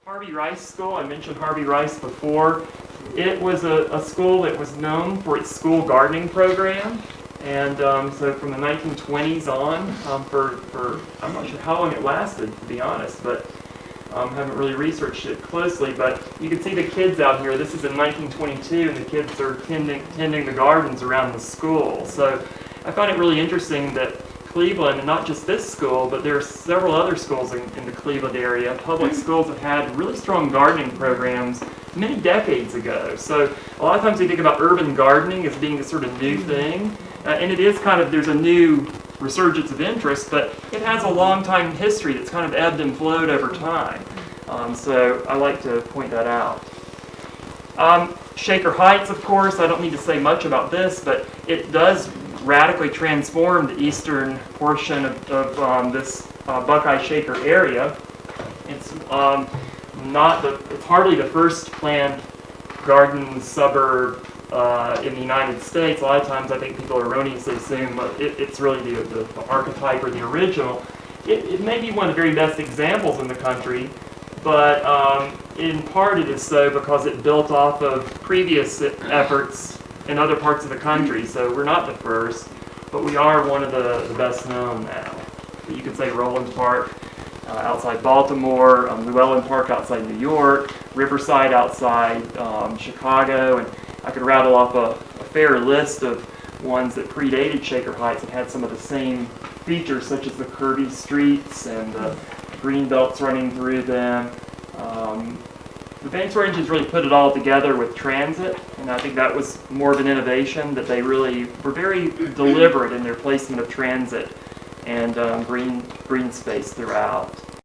Harvey Rice School, I mentioned Harvey Rice before. It was a school that was known for its school gardening program. And so from the 1920s on, for I'm not sure how long it lasted, to be honest, but haven't really researched it closely. But you can see the kids out here. This is in 1922, and the kids are tending the gardens around the school. So I find it really interesting that Cleveland, and not just this school, but there are several other schools in the Cleveland area, public schools that had really strong gardening programs many decades ago. So a lot of times we think about urban gardening as being this sort of new thing, and it is kind of, there's a new resurgence of interest, but it has a long time history that's kind of ebbed and flowed over time. So I like to point that out. Shaker Heights, of course, I don't need to say much about this, but it does radically transform the eastern portion of this Buckeye Shaker area. It's it's hardly the first planned garden suburb in the United States. A lot of times I think people erroneously assume it's really the archetype or the original. It may be one of the very best examples in the country, but in part it is so because it built off of previous efforts in other parts of the country. So we're not the first, but we are one of the best known now. You could say Roland Park outside Baltimore, Llewellyn Park outside New York, Riverside outside Chicago, and I could rattle off a fair list of ones that predated Shaker Heights and had some of the same features, such as the curvy streets and the green belts running through them. The Banksville Engines really put it all together with transit, and I think that was more of an innovation, that they really were very deliberate in their placement of transit and green space throughout.